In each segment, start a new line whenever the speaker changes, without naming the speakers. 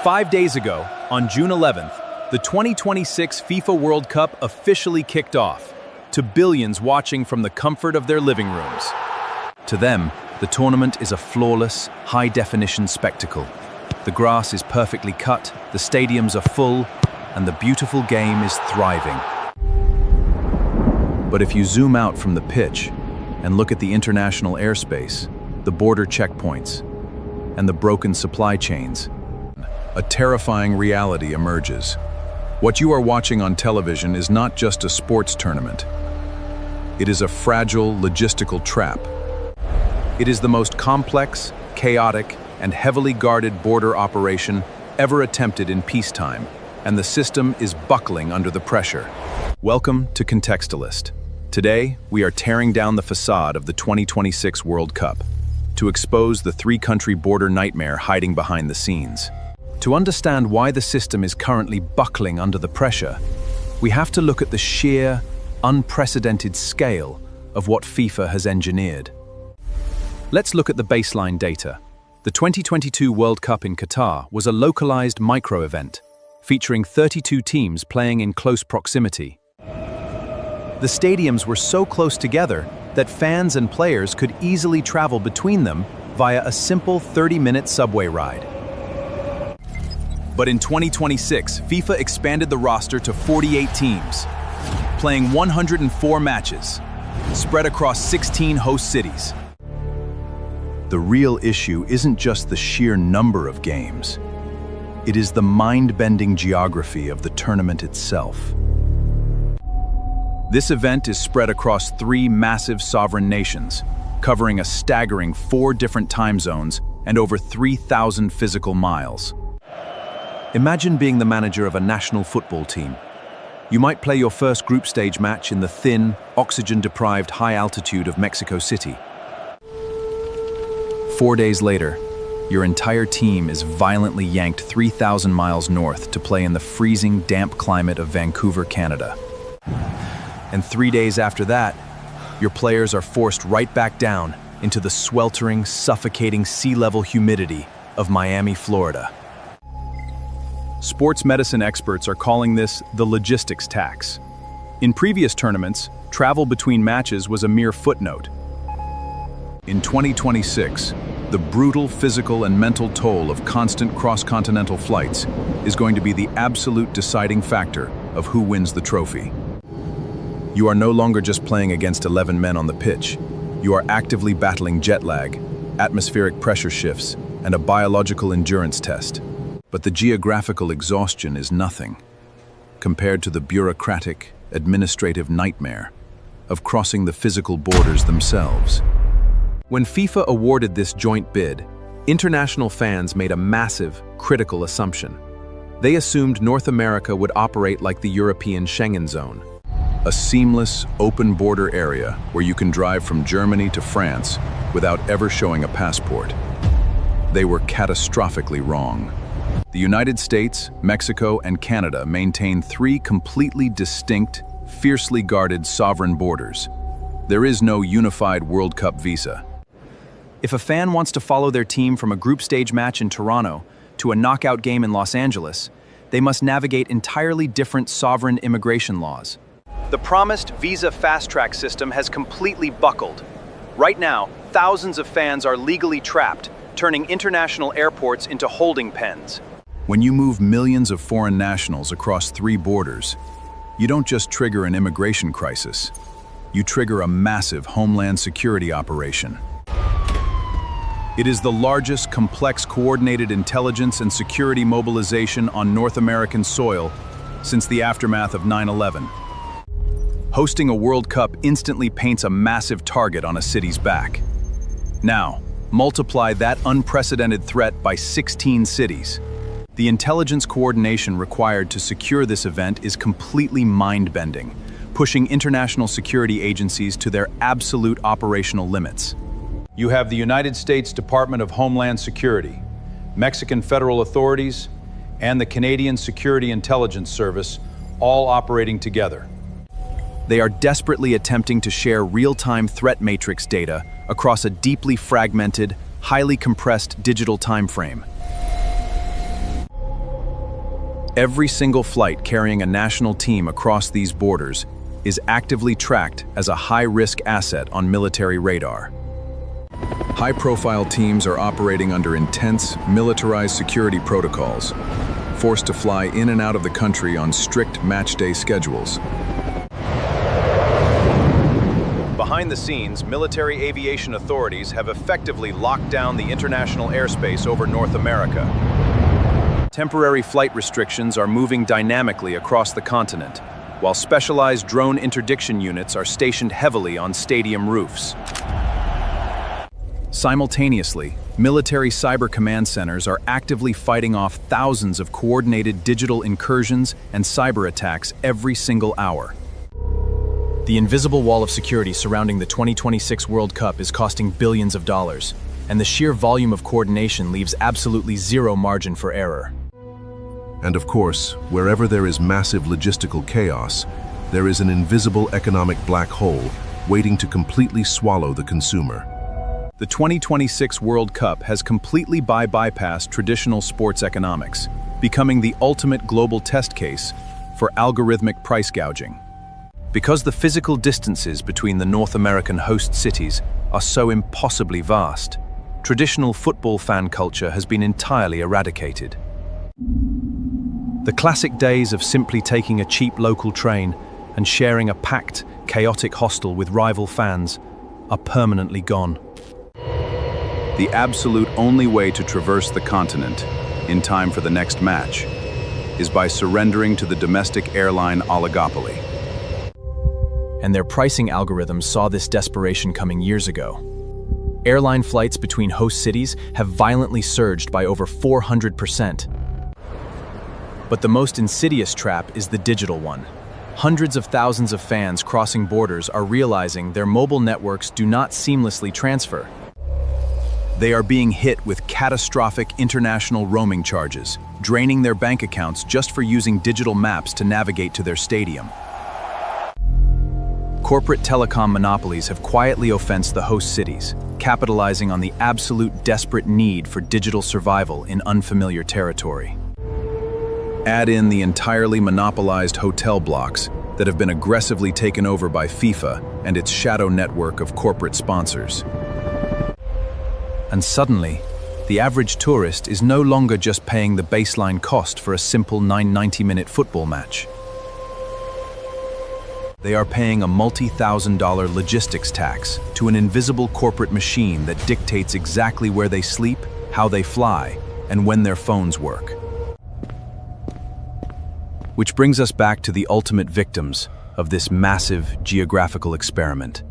5 days ago, on June 11th, the 2026 FIFA World Cup officially kicked off, to billions watching from the comfort of their living rooms. To them, the tournament is a flawless, high-definition spectacle. The grass is perfectly cut, the stadiums are full, and the beautiful game is thriving. But if you zoom out from the pitch and look at the international airspace, the border checkpoints, and the broken supply chains, a terrifying reality emerges. What you are watching on television is not just a sports tournament. It is a fragile, logistical trap. It is the most complex, chaotic, and heavily guarded border operation ever attempted in peacetime, and the system is buckling under the pressure. Welcome to Contextalyst. Today, we are tearing down the facade of the 2026 World Cup to expose the three-country border nightmare hiding behind the scenes. To understand why the system is currently buckling under the pressure, we have to look at the sheer, unprecedented scale of what FIFA has engineered. Let's look at the baseline data. The 2022 World Cup in Qatar was a localized micro-event, featuring 32 teams playing in close proximity. The stadiums were so close together that fans and players could easily travel between them via a simple 30-minute subway ride. But in 2026, FIFA expanded the roster to 48 teams, playing 104 matches, spread across 16 host cities. The real issue isn't just the sheer number of games. It is the mind-bending geography of the tournament itself. This event is spread across 3 massive sovereign nations, covering a staggering 4 different time zones and over 3,000 physical miles. Imagine being the manager of a national football team. You might play your first group stage match in the thin, oxygen-deprived high altitude of Mexico City. 4 days later, your entire team is violently yanked 3,000 miles north to play in the freezing, damp climate of Vancouver, Canada. And 3 days after that, your players are forced right back down into the sweltering, suffocating sea-level humidity of Miami, Florida. Sports medicine experts are calling this the logistics tax. In previous tournaments, travel between matches was a mere footnote. In 2026, the brutal physical and mental toll of constant cross-continental flights is going to be the absolute deciding factor of who wins the trophy. You are no longer just playing against 11 men on the pitch. You are actively battling jet lag, atmospheric pressure shifts, and a biological endurance test. But the geographical exhaustion is nothing compared to the bureaucratic, administrative nightmare of crossing the physical borders themselves. When FIFA awarded this joint bid, international fans made a massive, critical assumption. They assumed North America would operate like the European Schengen zone, a seamless, open border area where you can drive from Germany to France without ever showing a passport. They were catastrophically wrong. The United States, Mexico, and Canada maintain 3 completely distinct, fiercely guarded sovereign borders. There is no unified World Cup visa. If a fan wants to follow their team from a group stage match in Toronto to a knockout game in Los Angeles, they must navigate entirely different sovereign immigration laws. The promised visa fast-track system has completely buckled. Right now, thousands of fans are legally trapped, turning international airports into holding pens. When you move millions of foreign nationals across 3 borders, you don't just trigger an immigration crisis. You trigger a massive homeland security operation. It is the largest, complex, coordinated intelligence and security mobilization on North American soil since the aftermath of 9/11. Hosting a World Cup instantly paints a massive target on a city's back. Now, multiply that unprecedented threat by 16 cities. The intelligence coordination required to secure this event is completely mind-bending, pushing international security agencies to their absolute operational limits. You have the United States Department of Homeland Security, Mexican federal authorities, and the Canadian Security Intelligence Service all operating together. They are desperately attempting to share real-time threat matrix data across a deeply fragmented, highly compressed digital time frame. Every single flight carrying a national team across these borders is actively tracked as a high-risk asset on military radar. High-profile teams are operating under intense, militarized security protocols, forced to fly in and out of the country on strict match-day schedules. Behind the scenes, military aviation authorities have effectively locked down the international airspace over North America. Temporary flight restrictions are moving dynamically across the continent, while specialized drone interdiction units are stationed heavily on stadium roofs. Simultaneously, military cyber command centers are actively fighting off thousands of coordinated digital incursions and cyber attacks every single hour. The invisible wall of security surrounding the 2026 World Cup is costing billions of dollars, and the sheer volume of coordination leaves absolutely zero margin for error.
And of course, wherever there is massive logistical chaos, there is an invisible economic black hole waiting to completely swallow the consumer.
The 2026 World Cup has completely bypassed traditional sports economics, becoming the ultimate global test case for algorithmic price gouging. Because the physical distances between the North American host cities are so impossibly vast, traditional football fan culture has been entirely eradicated. The classic days of simply taking a cheap local train and sharing a packed, chaotic hostel with rival fans are permanently gone. The absolute only way to traverse the continent in time for the next match is by surrendering to the domestic airline oligopoly.
And their pricing algorithms saw this desperation coming years ago. Airline flights between host cities have violently surged by over 400%. But the most insidious trap is the digital one. Hundreds of thousands of fans crossing borders are realizing their mobile networks do not seamlessly transfer. They are being hit with catastrophic international roaming charges, draining their bank accounts just for using digital maps to navigate to their stadium. Corporate telecom monopolies have quietly offensed the host cities, capitalizing on the absolute desperate need for digital survival in unfamiliar territory. Add in the entirely monopolized hotel blocks that have been aggressively taken over by FIFA and its shadow network of corporate sponsors. And suddenly, the average tourist is no longer just paying the baseline cost for a simple 90-minute football match. They are paying a multi-thousand-dollar logistics tax to an invisible corporate machine that dictates exactly where they sleep, how they fly, and when their phones work. Which brings us back to the ultimate victims of this massive geographical experiment: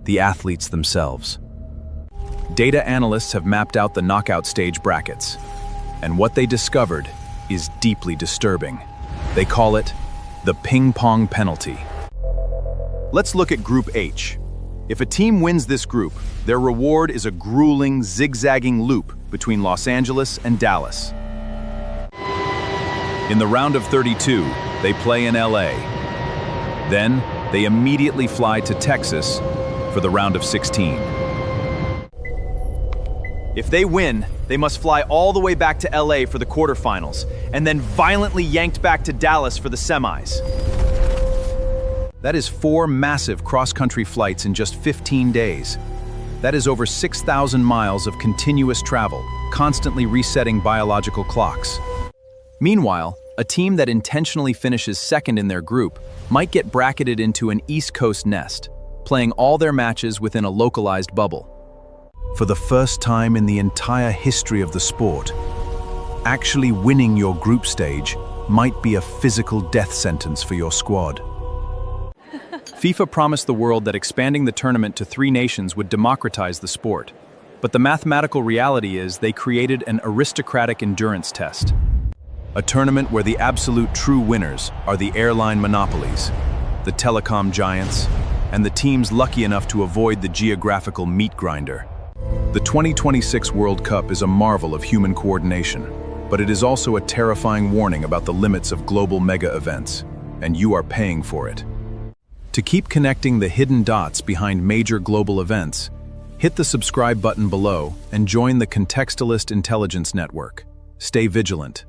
the athletes themselves. Data analysts have mapped out the knockout stage brackets, and what they discovered is deeply disturbing. They call it the Ping-Pong Penalty. Let's look at Group H. If a team wins this group, their reward is a grueling, zigzagging loop between Los Angeles and Dallas. In the round of 32, they play in LA. Then, they immediately fly to Texas for the round of 16. If they win, they must fly all the way back to LA for the quarterfinals, and then violently yanked back to Dallas for the semis. That is 4 massive cross-country flights in just 15 days. That is over 6,000 miles of continuous travel, constantly resetting biological clocks. Meanwhile, a team that intentionally finishes second in their group might get bracketed into an East Coast nest, playing all their matches within a localized bubble. For the first time in the entire history of the sport, actually winning your group stage might be a physical death sentence for your squad. FIFA promised the world that expanding the tournament to 3 nations would democratize the sport. But the mathematical reality is they created an aristocratic endurance test. A tournament where the absolute true winners are the airline monopolies, the telecom giants, and the teams lucky enough to avoid the geographical meat grinder. The 2026 World Cup is a marvel of human coordination, but it is also a terrifying warning about the limits of global mega events, and you are paying for it. To keep connecting the hidden dots behind major global events, hit the subscribe button below and join the Contextalyst Intelligence Network. Stay vigilant.